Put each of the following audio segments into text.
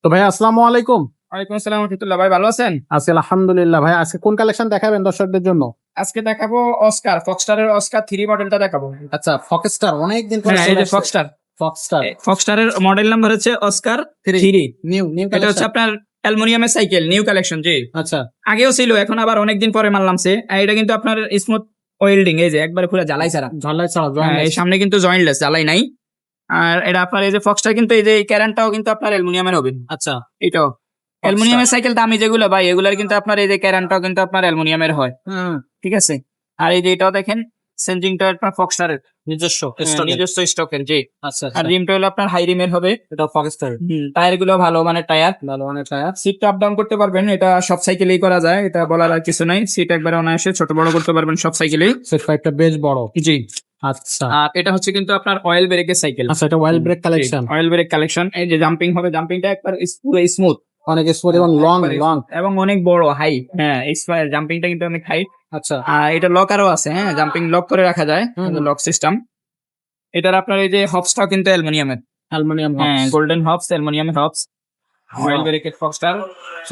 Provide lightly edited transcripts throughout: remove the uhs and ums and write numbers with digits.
তো ভাই আসসালামু আলাইকুম। ওয়ালাইকুম আসসালাম রাহমাতুল্লাহ। ভাই ভালো আছেন? আছি আলহামদুলিল্লাহ। ভাই আজকে কোন কালেকশন দেখাবেন দর্শকদের জন্য? আজকে দেখাবো অস্কার, ফক্সস্টারের অস্কার 3 মডেলটা দেখাবো। আচ্ছা, ফক্সস্টার অনেকদিন পরে হ্যাঁ, এই চলে যে আসছে। ফক্সস্টার। ফক্সস্টার ফক্সস্টারের মডেল নাম্বার হচ্ছে অস্কার 3। নিউ এটা হচ্ছে কালেকশন। আপনার অ্যালুমিনিয়ামের সাইকেল, নিউ কালেকশন। জি, আচ্ছা আগেও ছিল, এখন আবার অনেকদিন পরে মারলামছে। আর এটা কিন্তু আপনার স্মুথ ওয়েল্ডিং, এই যে একবার খুলে জ্বালাই ছাড়া। ঝালাই ছাড়া হ্যাঁ, এই সামনে কিন্তু জয়েন্টলেস, জ্বালাই নাই। আর এটা আপনার এই যে ফক্সস্টার, কিন্তু এই যে ক্যারেনটাও কিন্তু আপনার অ্যালুমিনিয়ামের হবে। আচ্ছা এটাও অ্যালুমিনিয়ামের সাইকেল দামি যেগুলো ভাই, এগুলার কিন্তু আপনার এই যে ক্যারেনটাও কিন্তু আপনার অ্যালুমিনিয়ামের হয়। হুম ঠিক আছে। আর এই যে এটাও দেখেন, সেন্সিংটা আপনার ফক্সস্টারের নিজস্ব নিজস্ব স্টকের। জি। আচ্ছা আর রিমটা হলো আপনার হাই রিমের হবে। এটা ফক্সস্টার টায়ার গুলো ভালো মানের টায়ার। ভালো মানে টায়ার। সিটটা আপ ডাউন করতে পারবেন, এটা সব সাইকেলেই করা যায়, এটা বলার আর কিছু নাই। সিট একবারে অনায়াসে ছোট বড় করতে পারবেন সব সাইকেলেই। সেট ফাইভটা বেশ বড়। জি। আচ্ছা আর এটা হচ্ছে কিন্তু আপনার অয়েল ব্রেকের সাইকেল। আচ্ছা, এটা well break collection. Oil brake collection. এই যে জাম্পিং হবে, জাম্পিংটা একবার পুরো স্মুথ অনেক স্মুথ এবং লং লং। এবং অনেক বড় হাই। হ্যাঁ, জাম্পিংটা কিন্তু অনেক হাই। আচ্ছা আর এটা লকারও আছে। হ্যাঁ, জাম্পিং লক করে রাখা যায়, লক সিস্টেম। এটার আপনার এই যে হবসটাও কিন্তু অ্যালুমিনিয়ামের। অ্যালুমিনিয়াম হ্যাঁ, গোল্ডেন হবস, অ্যালুমিনিয়ামের হবস। অয়েল ব্রেকের ফক্সস্টার,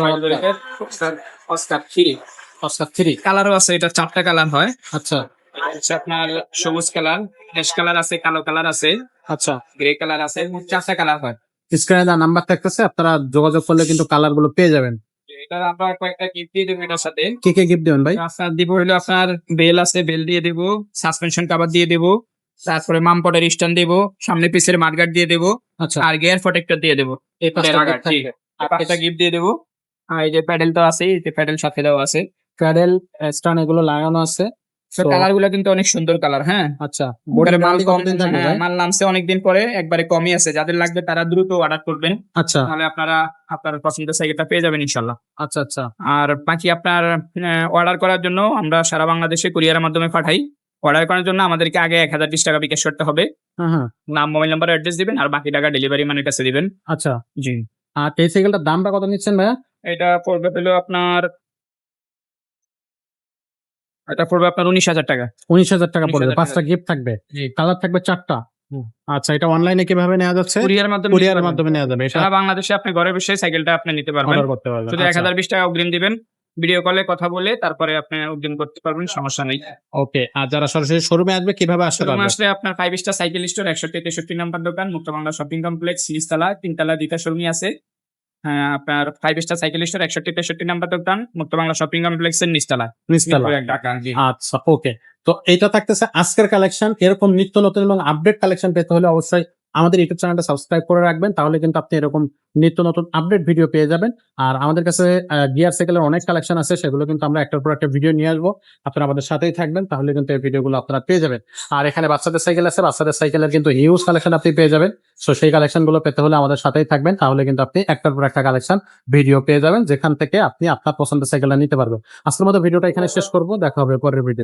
অয়েল ব্রেকের ফক্সস্টার অস্কার 3। ফক্সস্টার 3। কালারও আছে, এটা 4টা কালার হয়। আচ্ছা এটা হচ্ছে আপনার সবুজ কালার, অ্যাশ কালার আছে, কালো কালার আছে, আচ্ছা, গ্রে কালার আছে, মোট 4টা কালার হয়। স্ক্রিনে দেওয়া নাম্বার থাকতেছে, আপনারা যোগাযোগ করলে কিন্তু কালার গুলো পেয়ে যাবেন। এটা আমরা কয়েকটা গিফট দিয়ে দেবো এটার সাথে। কে কে গিফট দেবেন ভাই? আপনার দিব হলো আপনার বেল আছে, বেল দিয়ে দেবো, সাসপেনশন কভার দিয়ে দেবো, তারপরে মামপটের স্ট্যান্ড দেবো, সামনে পিছের মাডগার্ড দিয়ে দেবো, আচ্ছা, আর গিয়ার প্রোটেক্টর দিয়ে দেবো। এই পাঁচটা টেরা gift গার্ড, ঠিক। থাকবে। আর পাঁচটা গিফট দিয়ে দেবো। আর এই যে প্যাডেল তো আছে, এই যে প্যাডেল সাথে দেওয়া আছে। প্যাডেল স্ট্যান্ড এগুলো লাগানো আছে। So, কালার গুলো কিন্তু অনেক সুন্দর কালার। হ্যাঁ, আচ্ছা, বোর্ডের মাল গ্যারান্টি কম। কতদিন থাকবে হ্যাঁ, ভাই? মাল নামছে অনেকদিন পরে, একবারে কমই আছে। যাদের লাগবে তারা দ্রুত অর্ডার করবেন, আচ্ছা তাহলে আপনারা আপনার পছন্দের সাইকেলটা পেয়ে যাবেন ইনশাল্লাহ। আচ্ছা আচ্ছা আর বাকি আপনার অর্ডার করার জন্য আমরা সারা বাংলাদেশে কুরিয়ারের মাধ্যমে পাঠাই। অর্ডার করার জন্য আমাদেরকে আগে 1020 টাকা বিকাশ করতে হবে। হ্যাঁ নাম, মোবাইল নাম্বার, অ্যাড্রেস দিবেন, আর বাকি টাকা ডেলিভারি ম্যানের কাছে দিবেন। আচ্ছা। জি। আর এই সাইকেলটার দামটা কত নিচ্ছেন ভাইয়া? এটা পড়বে হলো আপনার, এটা পড়বে আপনার 19,000 টাকা। 19,000 টাকা পড়বে। 19,000 পাঁচটা টাকা। গিফট থাকবে, জি। কালার থাকবে 4টা। হুম। আচ্ছা, এটা অনলাইনে কিভাবে নেওয়া যাচ্ছে? কুরিয়ারের মাধ্যমে কুরিয়ারের নিতে মাধ্যমে পারবেন। নেওয়া যাবে, এটা সারা বাংলাদেশে আপনি ঘরে বসে সাইকেলটা আপনি নিতে পারবেন। অর্ডার করতে পারবেন। শুধু আচ্ছা 1020 টাকা অগ্রিম দিবেন, ভিডিও কলে কথা বলে তারপরে আপনি অগ্রিম করতে পারবেন, সমস্যা নেই। ওকে। আর যারা সরাসরি শোরুমে আসবে কিভাবে আসতে শোরুমে পারবে? আসলে আপনার 5 স্টার সাইকেল স্টোর, 61-63 নাম্বার দোকান, মুক্ত বাংলা শপিং কমপ্লেক্স, নিচতলা, 3তলা 2টা শোরুমই আছে। হ্যাঁ, আপনার 5 স্টার সাইকেল স্টোর, 61-63 নাম্বার দোকান, মুক্ত বাংলা শপিং কমপ্লেক্সের নিচতলা, নিচতলা। ঢাকা। জি। আচ্ছা ওকে। তো এটা থাকতেছে আজকের কালেকশন। এরকম নিত্য নতুন এবং আপডেট কালেকশন পেতে হলে অবশ্যই আমাদের ইউটিউব চ্যানেলটা সাবস্ক্রাইব করে রাখবেন, তাহলে কিন্তু আপনি এরকম নিত্য নতুন আপডেট ভিডিও পেয়ে যাবেন। আর আমাদের কাছে গিয়ার সাইকেলের অনেক কালেকশন আছে, সেগুলো কিন্তু আমরা একটার পর একটা ভিডিও নিয়ে আসবো। আপনারা আমাদের সাথেই থাকবেন, তাহলে কিন্তু এই ভিডিওগুলো আপনারা পেয়ে যাবেন। আর এখানে বাচ্চাদের সাইকেল আছে, বাচ্চাদের সাইকেলের কিন্তু হিউজ কালেকশন আপনি পেয়ে যাবেন। সো সেই কালেকশন গুলো পেতে হলে আমাদের সাথেই থাকবেন, তাহলে কিন্তু আপনি একটার পর একটা কালেকশন ভিডিও পেয়ে যাবেন, যেখান থেকে আপনি আপনার পছন্দের সাইকেলটা নিতে পারবেন। আজকের মতো ভিডিওটা এখানে শেষ করবো, দেখা হবে পরের ভিডিও।